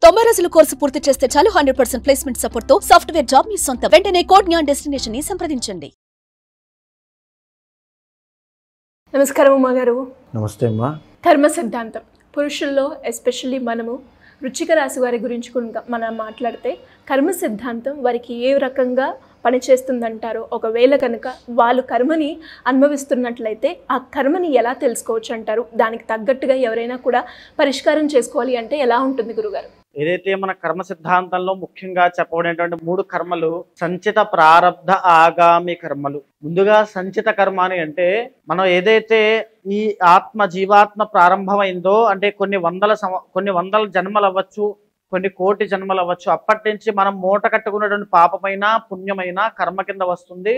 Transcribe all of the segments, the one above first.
90 రోజుల కోర్సు పూర్తి చేస్తే చాలు 100% ప్లేస్మెంట్ సపోర్ట్ తో సాఫ్ట్వేర్ జాబ్ మీ సొంతం. వెంటనే కోడ్ జ్ఞాన్ డెస్టినేషన్ ని సంప్రదించండి. నమస్కారం అమ్మ గారు. నమస్తే అమ్మా. కర్మ సిద్ధాంతం పురుషుల్లో ఎస్పెషల్లీ మనము వృశ్చిక రాశి వారి గురించి మనం మాట్లాడితే కర్మ సిద్ధాంతం వారికి ఏ రకంగా పనిచేస్తుందంటారో, ఒకవేళ కనుక వాళ్ళు కర్మని అనుభవిస్తున్నట్లయితే ఆ కర్మని ఎలా తెలుసుకోవచ్చు అంటారు? దానికి తగ్గట్టుగా ఎవరైనా కూడా పరిష్కారం చేసుకోవాలి అంటే ఎలా ఉంటుంది గురుగారు? ఏదైతే మన కర్మ సిద్ధాంతంలో ముఖ్యంగా చెప్పబడినటువంటి 3 కర్మలు సంచిత, ప్రారబ్ధ, ఆగామి కర్మలు. ముందుగా సంచిత కర్మ అని అంటే మనం ఏదైతే ఈ జీవాత్మ ప్రారంభమైందో, అంటే కొన్ని వందల జన్మలు అవ్వచ్చు, కొన్ని కోటి జన్మలు అవ్వచ్చు, అప్పటి నుంచి మనం మూట కట్టుకున్నటువంటి పాపమైన పుణ్యమైన కర్మ కింద వస్తుంది.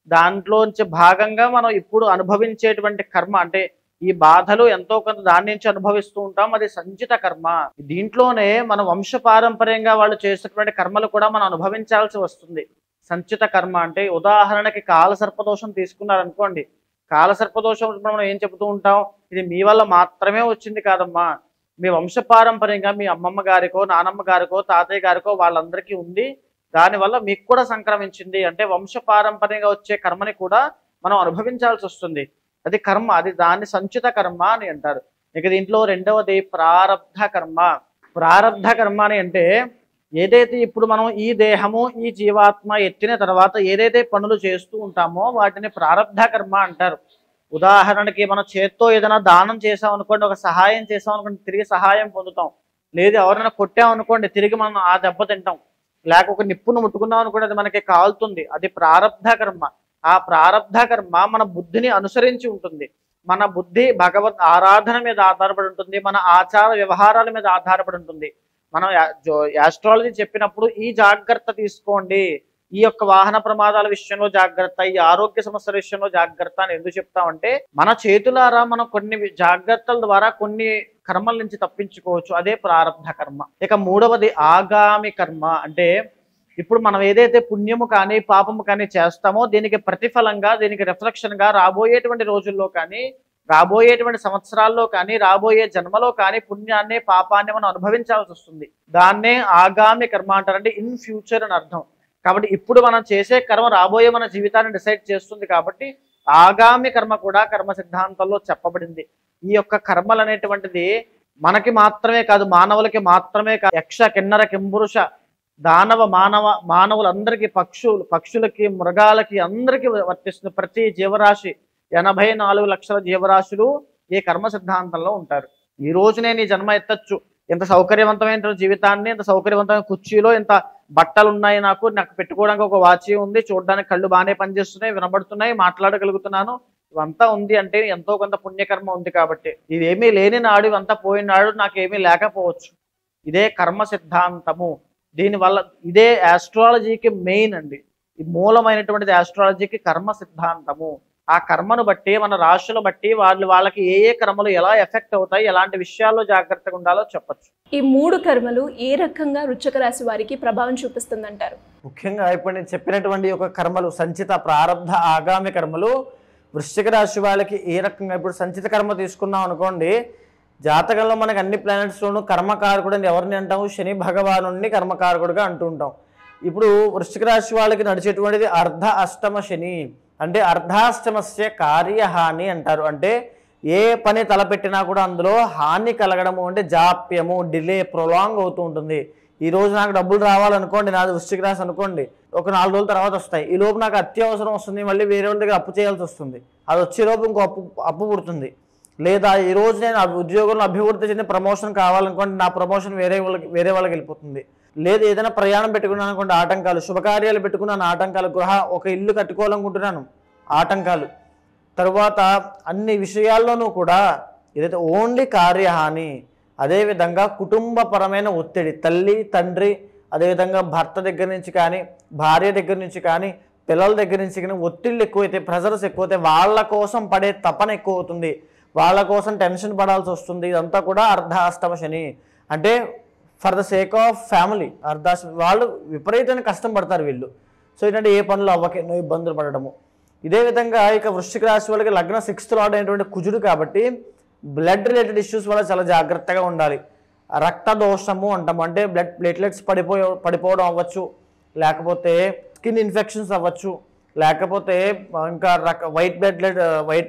దాంట్లోంచి భాగంగా మనం ఇప్పుడు అనుభవించేటువంటి కర్మ, అంటే ఈ బాధలు ఎంతో కొంత దాని నుంచి అనుభవిస్తూ ఉంటాం, అది సంచిత కర్మ. దీంట్లోనే మన వంశపారంపర్యంగా వాళ్ళు చేసేటువంటి కర్మలు కూడా మనం అనుభవించాల్సి వస్తుంది. సంచిత కర్మ అంటే ఉదాహరణకి కాలసర్పదోషం తీసుకున్నారనుకోండి. కాలసర్పదోషం మనం ఏం చెబుతూ ఉంటాం, ఇది మీ వల్ల మాత్రమే వచ్చింది కాదమ్మా, మీ వంశపారంపర్యంగా మీ అమ్మమ్మ గారికో, నానమ్మ గారికో, తాతయ్య గారికో వాళ్ళందరికీ ఉంది, దానివల్ల మీకు కూడా సంక్రమించింది. అంటే వంశపారంపర్యంగా వచ్చే కర్మని కూడా మనం అనుభవించాల్సి వస్తుంది. అది కర్మ, అది దాన్ని సంచిత కర్మ అని అంటారు. ఇక దీంట్లో రెండవది ప్రారబ్ధ కర్మ. ప్రారబ్ధ కర్మ అని అంటే ఏదైతే ఇప్పుడు మనం ఈ దేహము, ఈ జీవాత్మ ఎత్తిన తర్వాత ఏదైతే పనులు చేస్తూ ఉంటామో వాటిని ప్రారబ్ధ కర్మ అంటారు. ఉదాహరణకి మనం చేత్తో ఏదైనా దానం చేసామనుకోండి, ఒక సహాయం చేసామనుకోండి, తిరిగి సహాయం పొందుతాం. లేదు ఎవరైనా కొట్టామనుకోండి, తిరిగి మనం ఆ దెబ్బ తింటాం. లేక ఒక నిప్పును ముట్టుకున్నాం అనుకోండి, అది మనకి కాలుతుంది. అది ప్రారబ్ధ కర్మ. ఆ ప్రారబ్ధ కర్మ మన బుద్ధిని అనుసరించి ఉంటుంది. మన బుద్ధి భగవద్ ఆరాధన మీద ఆధారపడి ఉంటుంది, మన ఆచార వ్యవహారాల మీద ఆధారపడి ఉంటుంది. మనం యాస్ట్రాలజీ చెప్పినప్పుడు ఈ జాగ్రత్త తీసుకోండి, ఈ యొక్క వాహన ప్రమాదాల విషయంలో జాగ్రత్త, ఈ ఆరోగ్య సమస్యల విషయంలో జాగ్రత్త అని ఎందుకు చెప్తామంటే మన చేతులారా మనం కొన్ని జాగ్రత్తల ద్వారా కొన్ని కర్మల నుంచి తప్పించుకోవచ్చు. అదే ప్రారబ్ధ కర్మ. ఇక మూడవది ఆగామి కర్మ. అంటే ఇప్పుడు మనం ఏదైతే పుణ్యము కానీ పాపము కానీ చేస్తామో దీనికి ప్రతిఫలంగా, దీనికి రిఫ్లెక్షన్గా రాబోయేటువంటి రోజుల్లో కానీ, రాబోయేటువంటి సంవత్సరాల్లో కానీ, రాబోయే జన్మలో కానీ పుణ్యాన్ని పాపాన్ని మనం అనుభవించాల్సి వస్తుంది. దాన్నే ఆగామి కర్మ అంటారు. అంటే ఇన్ ఫ్యూచర్ అని అర్థం. కాబట్టి ఇప్పుడు మనం చేసే కర్మ రాబోయే మన జీవితాన్ని డిసైడ్ చేస్తుంది. కాబట్టి ఆగామి కర్మ కూడా కర్మ సిద్ధాంతంలో చెప్పబడింది. ఈ యొక్క కర్మలు అనేటువంటిది మనకి మాత్రమే కాదు, మానవులకి మాత్రమే కాదు, యక్ష, కిన్నర, కింపురుష, దానవ, మానవులందరికీ, పక్షులకి, మృగాలకి అందరికీ వర్తిస్తుంది. ప్రతి జీవరాశి 84 లక్షల జీవరాశులు ఈ కర్మ సిద్ధాంతంలో ఉంటారు. ఈ రోజు నేను ఈ జన్మ ఎత్తచ్చు, ఇంత సౌకర్యవంతమైన జీవితాన్ని, ఇంత సౌకర్యవంతమైన కుర్చీలో ఇంత బట్టలు ఉన్నాయి, నాకు పెట్టుకోవడానికి ఒక వాచి ఉంది, చూడడానికి కళ్ళు బాగానే పనిచేస్తున్నాయి, వినబడుతున్నాయి, మాట్లాడగలుగుతున్నాను, ఇవంతా ఉంది అంటే ఎంతో కొంత పుణ్యకర్మ ఉంది. కాబట్టి ఇవేమీ లేని నాడు, ఇవంతా పోయిన నాడు నాకేమీ లేకపోవచ్చు. ఇదే కర్మ సిద్ధాంతము. దీనివల్ల ఇదే ఆస్ట్రాలజీకి మెయిన్ అండి. ఈ మూలమైనటువంటిది ఆస్ట్రాలజీకి కర్మ సిద్ధాంతము. ఆ కర్మను బట్టి, మన రాశులు బట్టి వాళ్ళకి ఏ కర్మలు ఎలా ఎఫెక్ట్ అవుతాయి, ఎలాంటి విషయాల్లో జాగ్రత్తగా ఉండాలో చెప్పచ్చు. ఈ 3 కర్మలు ఏ రకంగా వృశ్చిక రాశి వారికి ప్రభావం చూపిస్తుందంటారు? ముఖ్యంగా ఇప్పుడు నేను చెప్పినటువంటి ఒక కర్మలు సంచిత, ప్రారబ్ధ, ఆగామి కర్మలు వృశ్చిక రాశి వాళ్ళకి ఏ రకంగా, ఇప్పుడు సంచిత కర్మ తీసుకున్నాం అనుకోండి, జాతకంలో మనకు అన్ని ప్లానెట్స్లోనూ కర్మకారకుడు అని ఎవరిని అంటాము? శని భగవానుడిని కర్మకారకుడుగా అంటూ ఉంటాం. ఇప్పుడు వృశ్చిక రాశి వాళ్ళకి నడిచేటువంటిది అర్ధ అష్టమ శని. అంటే అర్ధాష్టమస్య కార్యహాని అంటారు. అంటే ఏ పని తలపెట్టినా కూడా అందులో హాని కలగడము, అంటే జాప్యము, డిలే, ప్రొలాంగ్ అవుతూ ఉంటుంది. ఈ రోజు నాకు డబ్బులు రావాలనుకోండి, నాది వృశ్చిక రాశి అనుకోండి, ఒక 4 రోజుల తర్వాత వస్తాయి. ఈ లోపు నాకు అత్యవసరం వస్తుంది, మళ్ళీ వేరే వాళ్ళ దగ్గర అప్పు చేయాల్సి వస్తుంది, అది వచ్చేలోపు ఇంకో అప్పు పుడుతుంది. లేదా ఈరోజు నేను ఉద్యోగంలో అభివృద్ధి చెంది ప్రమోషన్ కావాలనుకోండి, నా ప్రమోషన్ వేరే వాళ్ళకి వెళ్ళిపోతుంది. లేదు ఏదైనా ప్రయాణం పెట్టుకున్నాను అనుకోండి, ఆటంకాలు, శుభకార్యాలు పెట్టుకున్నాను, ఆటంకాలు, ఒక ఇల్లు కట్టుకోవాలనుకుంటున్నాను, ఆటంకాలు. తరువాత అన్ని విషయాల్లోనూ కూడా ఏదైతే ఓన్లీ కార్యహాని. అదేవిధంగా కుటుంబపరమైన ఒత్తిడి, తల్లి, తండ్రి, అదేవిధంగా భర్త దగ్గర నుంచి కానీ, భార్య దగ్గర నుంచి కానీ, పిల్లల దగ్గర నుంచి కానీ ఒత్తిళ్ళు ఎక్కువైతే, ప్రెజర్స్ ఎక్కువైతే, వాళ్ళ కోసం పడే తపన ఎక్కువ అవుతుంది, వాళ్ళ కోసం టెన్షన్ పడాల్సి వస్తుంది. ఇదంతా కూడా అర్ధాష్టమ శని. అంటే for the sake of family వాళ్ళు విపరీతమైన కష్టం పడతారు వీళ్ళు. సో ఏంటంటే ఏ పనులు అవ్వకేనో ఇబ్బందులు పడడము. ఇదే విధంగా ఇక వృశ్చిక రాశి వాళ్ళకి లగ్న 6th లార్డ్ అయినటువంటి కుజుడు కాబట్టి బ్లడ్ రిలేటెడ్ ఇష్యూస్ వల్ల చాలా జాగ్రత్తగా ఉండాలి. రక్త దోషము అంటాము. అంటే బ్లడ్ ప్లేట్లెట్స్ పడిపోవడం అవ్వచ్చు, లేకపోతే స్కిన్ ఇన్ఫెక్షన్స్ అవ్వచ్చు, లేకపోతే ఇంకా వైట్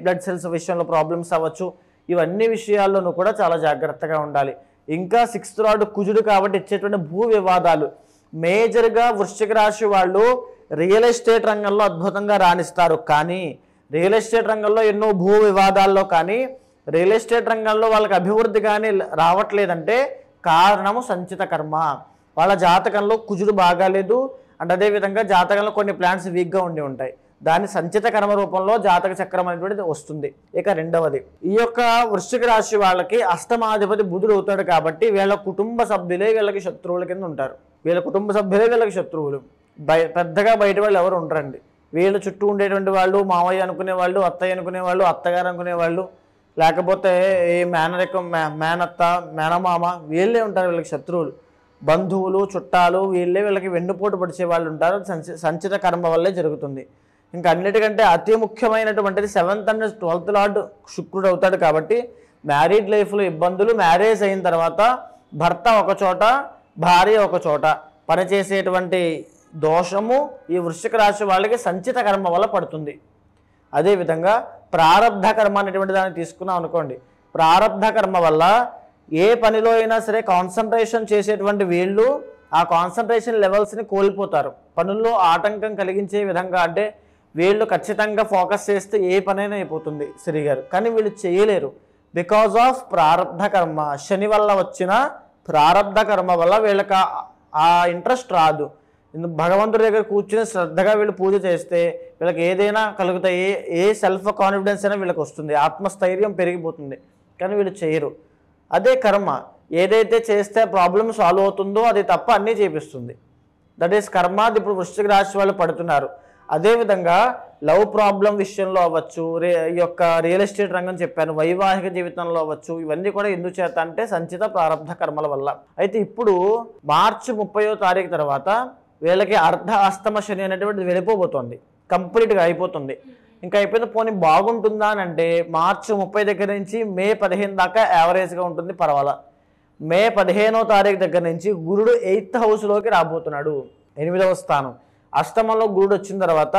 బ్లడ్ సెల్స్ విషయంలో ప్రాబ్లమ్స్ అవ్వచ్చు. ఇవన్నీ విషయాల్లోనూ కూడా చాలా జాగ్రత్తగా ఉండాలి. ఇంకా 6th లార్డ్ కుజుడు కాబట్టి ఇచ్చేటువంటి భూ వివాదాలు, మేజర్గా వృశ్చిక రాశి వాళ్ళు రియల్ ఎస్టేట్ రంగంలో అద్భుతంగా రాణిస్తారు. కానీ రియల్ ఎస్టేట్ రంగంలో ఎన్నో భూ వివాదాల్లో కానీ రియల్ ఎస్టేట్ రంగంలో వాళ్ళకి అభివృద్ధి కానీ రావట్లేదంటే కారణము సంచిత కర్మ. వాళ్ళ జాతకంలో కుజుడు బాగాలేదు అండ్ అదేవిధంగా జాతకంలో కొన్ని ప్లాన్స్ వీక్గా ఉండి ఉంటాయి. దాని సంచిత కర్మ రూపంలో జాతక చక్రం అనేటువంటిది వస్తుంది. ఇక రెండవది, ఈ యొక్క వృశ్చిక రాశి వాళ్ళకి అష్టమాధిపతి బుధుడు అవుతాడు కాబట్టి వీళ్ళ కుటుంబ సభ్యులే వీళ్ళకి శత్రువుల కింద ఉంటారు. వీళ్ళ కుటుంబ సభ్యులే వీళ్ళకి శత్రువులు. పెద్దగా బయట వాళ్ళు ఎవరు ఉండరండి. వీళ్ళ చుట్టూ ఉండేటువంటి వాళ్ళు మామయ్య అనుకునేవాళ్ళు, అత్తయ్య అనుకునేవాళ్ళు, అత్తగారు అనుకునేవాళ్ళు, లేకపోతే ఏ మేనత్త మేనమామ వీళ్ళే ఉంటారు వీళ్ళకి శత్రువులు. బంధువులు చుట్టాలు వీళ్ళకి వెన్నుపోటు పడిచే వాళ్ళు ఉంటారు. సంచిత కర్మ వల్లే జరుగుతుంది. ఇంకా అన్నిటికంటే అతి ముఖ్యమైనటువంటిది 7th and 12th లార్డ్ శుక్రుడు అవుతాడు కాబట్టి మ్యారీడ్ లైఫ్లో ఇబ్బందులు, మ్యారేజ్ అయిన తర్వాత భర్త ఒక చోట భార్య ఒక చోట పనిచేసేటువంటి దోషము ఈ వృశ్చిక రాశి వాళ్ళకి సంచిత కర్మ వల్ల పడుతుంది. అదేవిధంగా ప్రారబ్ధ కర్మ అనేటువంటి దాన్ని తీసుకున్నాం అనుకోండి. ప్రారబ్ధ కర్మ వల్ల ఏ పనిలో అయినా సరే కాన్సన్ట్రేషన్ చేసేటువంటి వీళ్ళు ఆ కాన్సన్ట్రేషన్ లెవెల్స్ని కోల్పోతారు. పనుల్లో ఆటంకం కలిగించే విధంగా, అంటే వీళ్ళు ఖచ్చితంగా ఫోకస్ చేస్తే ఏ పనైనా అయిపోతుంది శ్రీగారు, కానీ వీళ్ళు చేయలేరు బికాజ్ ఆఫ్ ప్రారబ్ధ కర్మ. శని వల్ల వచ్చిన ప్రారబ్ధ కర్మ వల్ల వీళ్ళకి ఆ ఇంట్రెస్ట్ రాదు. భగవంతుడి దగ్గర కూర్చుని శ్రద్ధగా వీళ్ళు పూజ చేస్తే వీళ్ళకి ఏదైనా కలుగుతాయి. ఏ సెల్ఫ్ కాన్ఫిడెన్స్ అయినా వీళ్ళకి వస్తుంది, ఆత్మస్థైర్యం పెరిగిపోతుంది. కానీ వీళ్ళు చేయరు. అదే కర్మ ఏదైతే చేస్తే ప్రాబ్లమ్ సాల్వ్ అవుతుందో అది తప్ప అన్నీ చేపిస్తుంది. దట్ ఈస్ కర్మ. అది ఇప్పుడు వృశ్చిక రాశి వాళ్ళు పడుతున్నారు. అదేవిధంగా లవ్ ప్రాబ్లం విషయంలో అవ్వచ్చు, ఈ యొక్క రియల్ ఎస్టేట్ రంగం చెప్పాను, వైవాహిక జీవితంలో అవ్వచ్చు, ఇవన్నీ కూడా ఎందుకు చేత అంటే సంచిత ప్రారబ్ధ కర్మల వల్ల. అయితే ఇప్పుడు మార్చి 30వ తారీఖు తర్వాత వీళ్ళకి అర్ధ అస్తమ శని అనేటువంటిది వెళ్ళిపోబోతోంది, కంప్లీట్గా అయిపోతుంది. ఇంకా అయిపోయింది. పోనీ బాగుంటుందా అని అంటే మార్చి 30 దగ్గర నుంచి మే 15 దాకా యావరేజ్గా ఉంటుంది, పర్వాలా. మే 15వ తారీఖు దగ్గర నుంచి గురుడు 8th హౌస్లోకి రాబోతున్నాడు, 8వ స్థానం. అష్టమంలో గురుడు వచ్చిన తర్వాత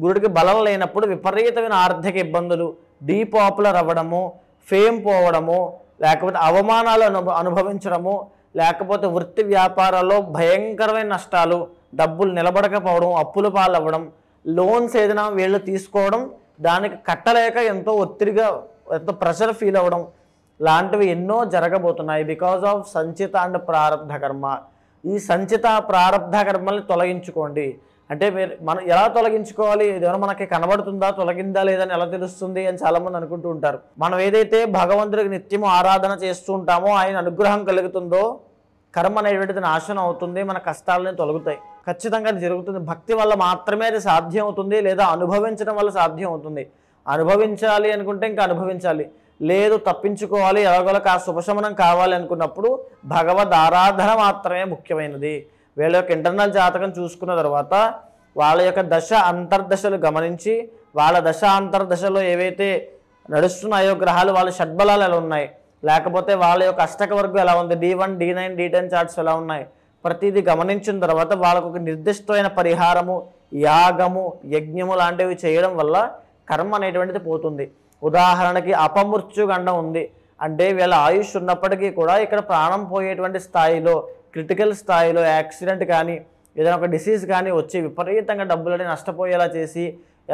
గురుడికి బలం లేనప్పుడు విపరీతమైన ఆర్థిక ఇబ్బందులు, డీపాపులర్ అవ్వడము, ఫేమ్ పోవడము, లేకపోతే అవమానాలు అనుభవించడము, లేకపోతే వృత్తి వ్యాపారాల్లో భయంకరమైన నష్టాలు, డబ్బులు నిలబడకపోవడం, అప్పుల పాలవ్వడం, లోన్స్ ఏదైనా వీళ్ళు తీసుకోవడం, దానికి కట్టలేక ఎంతో ఒత్తిడిగా ఎంతో ప్రెషర్ ఫీల్ అవ్వడం లాంటివి ఎన్నో జరగబోతున్నాయి బికాజ్ ఆఫ్ సంచిత అండ్ ప్రారబ్ధ కర్మ. ఈ సంచిత ప్రారబ్ధ కర్మల్ని తొలగించుకోండి. అంటే మనం ఎలా తొలగించుకోవాలి, ఇదేమైనా మనకి కనబడుతుందా, తొలగిందా లేదని ఎలా తెలుస్తుంది అని చాలామంది అనుకుంటూ ఉంటారు. మనం ఏదైతే భగవంతుడికి నిత్యము ఆరాధన చేస్తూ ఉంటామో ఆయన అనుగ్రహం కలుగుతుందో కర్మ అనేటువంటిది నాశనం అవుతుంది, మన కష్టాలని తొలగుతాయి. ఖచ్చితంగా అది జరుగుతుంది. భక్తి వల్ల మాత్రమే అది సాధ్యం అవుతుంది, లేదా అనుభవించడం వల్ల సాధ్యం అవుతుంది. అనుభవించాలి అనుకుంటే ఇంకా అనుభవించాలి, లేదు తప్పించుకోవాలి, ఎలాగోలా శుభశమనం కావాలి అనుకున్నప్పుడు భగవద్ ఆరాధన మాత్రమే ముఖ్యమైనది. వీళ్ళ యొక్క ఇంటర్నల్ జాతకం చూసుకున్న తర్వాత వాళ్ళ యొక్క దశ అంతర్దశలు గమనించి వాళ్ళ దశ అంతర్దశలో ఏవైతే నడుస్తున్నాయో గ్రహాలు, వాళ్ళ షడ్బలాలు ఎలా ఉన్నాయి, లేకపోతే వాళ్ళ యొక్క అష్టక వర్గం ఎలా ఉంది, D1 D9 D10 చార్ట్స్ ఎలా ఉన్నాయి, ప్రతిదీ గమనించిన తర్వాత వాళ్ళకు ఒక నిర్దిష్టమైన పరిహారము, యాగము, యజ్ఞము లాంటివి చేయడం వల్ల కర్మ అనేటువంటిది పోతుంది. ఉదాహరణకి అపమృత్యు గండం ఉంది అంటే వీళ్ళ ఆయుష్ ఉన్నప్పటికీ కూడా ఇక్కడ ప్రాణం పోయేటువంటి స్థాయిలో, క్రిటికల్ స్థాయిలో యాక్సిడెంట్ కానీ ఏదైనా ఒక డిసీజ్ కానీ వచ్చి విపరీతంగా డబ్బులని నష్టపోయేలా చేసి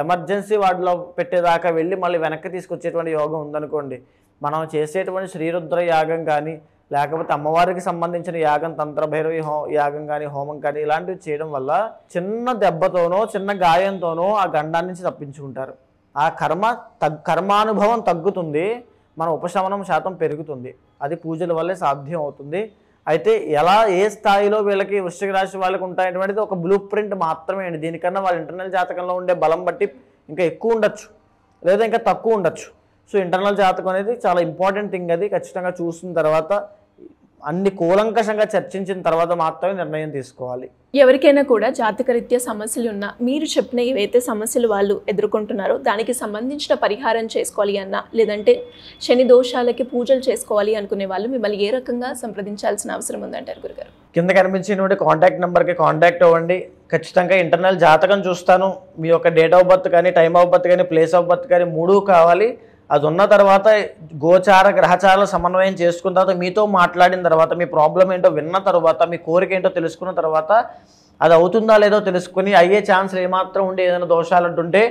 ఎమర్జెన్సీ వార్డులో పెట్టేదాకా వెళ్ళి మళ్ళీ వెనక్కి తీసుకొచ్చేటువంటి యోగం ఉందనుకోండి. మనం చేసేటువంటి శ్రీరుద్ర యాగం కానీ లేకపోతే అమ్మవారికి సంబంధించిన యాగం, తంత్రభైరవి యాగం కానీ, హోమం కానీ ఇలాంటివి చేయడం వల్ల చిన్న దెబ్బతోనో చిన్న గాయంతోనో ఆ గండాన్ని నుంచి తప్పించుకుంటారు. ఆ కర్మానుభవం తగ్గుతుంది, మన ఉపశమనం శాతం పెరుగుతుంది. అది పూజల వల్లే సాధ్యం అవుతుంది. అయితే ఎలా ఏ స్థాయిలో వీళ్ళకి వృశ్చిక రాశి వాళ్ళకి ఉంటాయనేటువంటిది ఒక బ్లూ ప్రింట్ మాత్రమే అండి. దీనికన్నా వాళ్ళ ఇంటర్నల్ జాతకంలో ఉండే బలం బట్టి ఇంకా ఎక్కువ ఉండొచ్చు లేదా ఇంకా తక్కువ ఉండొచ్చు. సో ఇంటర్నల్ జాతకం అనేది చాలా ఇంపార్టెంట్ థింగ్. అది ఖచ్చితంగా చూసిన తర్వాత అన్ని కూలంకషంగా చర్చించిన తర్వాత మాత్రమే నిర్ణయం తీసుకోవాలి. ఎవరికైనా కూడా జాతకరీత్యా సమస్యలు ఉన్నా మీరు చెప్పిన ఏవైతే సమస్యలు వాళ్ళు ఎదుర్కొంటున్నారో దానికి సంబంధించిన పరిహారం చేసుకోవాలి అన్నా, లేదంటే శని దోషాలకి పూజలు చేసుకోవాలి అనుకునే వాళ్ళు మిమ్మల్ని ఏ రకంగా సంప్రదించాల్సిన అవసరం ఉందంటారు గురుగారు? కింద కనిపించినటువంటి కాంటాక్ట్ నెంబర్కి కాంటాక్ట్ అవ్వండి. ఖచ్చితంగా ఇంటర్నల్ జాతకం చూస్తాను. మీ యొక్క డేట్ ఆఫ్ బర్త్ కానీ, టైమ్ ఆఫ్ బర్త్ కానీ, ప్లేస్ ఆఫ్ బర్త్ కానీ 3 కావాలి. అది ఉన్న తర్వాత గోచార గ్రహచారాల సమన్వయం చేసుకున్న తర్వాత మీతో మాట్లాడిన తర్వాత మీ ప్రాబ్లం ఏంటో విన్న తర్వాత మీ కోరిక ఏంటో తెలుసుకున్న తర్వాత అది అవుతుందా లేదో తెలుసుకుని అయ్యే ఛాన్సులు ఏమాత్రం ఉండే ఏదైనా దోషాలు అంటుంటే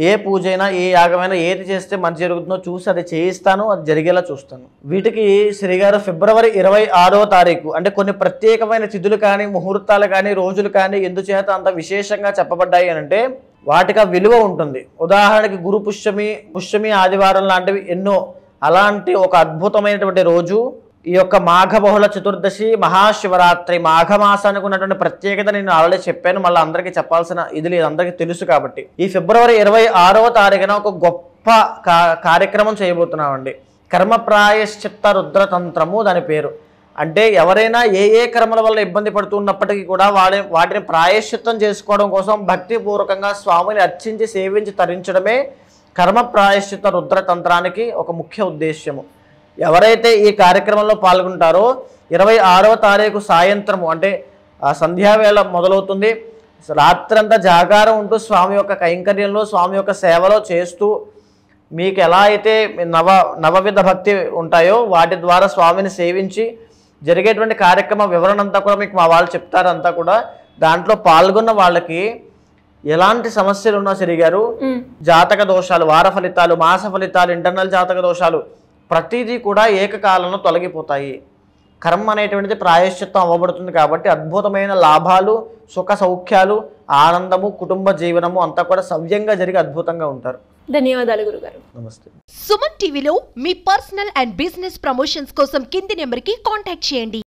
ఏ పూజ అయినా ఏ యాగమైనా ఏది చేస్తే మంచి జరుగుతుందో చూసి అది చేయిస్తాను, అది జరిగేలా చూస్తాను. వీటికి శ్రీగారు ఫిబ్రవరి 26వ తారీఖు అంటే కొన్ని ప్రత్యేకమైన తిథులు కానీ, ముహూర్తాలు కానీ, రోజులు కానీ ఎందుచేత అంత విశేషంగా చెప్పబడ్డాయి అని అంటే వాటికి ఆ విలువ ఉంటుంది. ఉదాహరణకి గురు పుష్యమి ఆదివారం లాంటివి ఎన్నో. అలాంటి ఒక అద్భుతమైనటువంటి రోజు ఈ యొక్క మాఘ బహుళ చతుర్దశి మహాశివరాత్రి మాఘమాసానికి ఉన్నటువంటి ప్రత్యేకత నేను ఆల్రెడీ చెప్పాను, మళ్ళీ అందరికీ చెప్పాల్సిన ఇది లేదు, అందరికీ తెలుసు. కాబట్టి ఈ ఫిబ్రవరి 26వ తారీఖున ఒక గొప్ప కార్యక్రమం చేయబోతున్నామండి. కర్మ ప్రాయశ్చిత్త రుద్రతంత్రము దాని పేరు. అంటే ఎవరైనా ఏ కర్మల వల్ల ఇబ్బంది పడుతున్నప్పటికీ కూడా వాటిని ప్రాయశ్చిత్తం చేసుకోవడం కోసం భక్తిపూర్వకంగా స్వామిని అర్చించి సేవించి తరించడమే కర్మ ప్రాయశ్చిత్త రుద్రతంత్రానికి ఒక ముఖ్య ఉద్దేశ్యము. ఎవరైతే ఈ కార్యక్రమంలో పాల్గొంటారో 26వ తారీఖు సాయంత్రము అంటే ఆ సంధ్యావేళ మొదలవుతుంది. రాత్రంతా జాగారం ఉంటూ స్వామి యొక్క కైంకర్యంలో, స్వామి యొక్క సేవలో చేస్తూ మీకు ఎలా అయితే నవవిధ భక్తి ఉంటాయో వాటి ద్వారా స్వామిని సేవించి జరిగేటువంటి కార్యక్రమ వివరణ అంతా కూడా మీకు మా వాళ్ళు చెప్తారు. అంతా కూడా దాంట్లో పాల్గొన్న వాళ్ళకి ఎలాంటి సమస్యలు ఉన్నా శ్రీగారు, జాతక దోషాలు, వార ఫలితాలు, మాస ఫలితాలు, ఇంటర్నల్ జాతక దోషాలు ప్రతిదీ కూడా ఏకకాలంలో తొలగిపోతాయి. కర్మ అనేటువంటిది ప్రాయశ్చిత్తం అవ్వబడుతుంది కాబట్టి అద్భుతమైన లాభాలు, సుఖ సౌఖ్యాలు, ఆనందము, కుటుంబ జీవనము అంతా కూడా సవ్యంగా జరిగి అద్భుతంగా ఉంటారు. ధన్యవాదాలు గురుగారు. నమస్తే. సుమన్ టీవీలో మీ పర్సనల్ అండ్ బిజినెస్ ప్రమోషన్స్ కోసం కింది నెంబర్కి కాంటాక్ట్ చేయండి.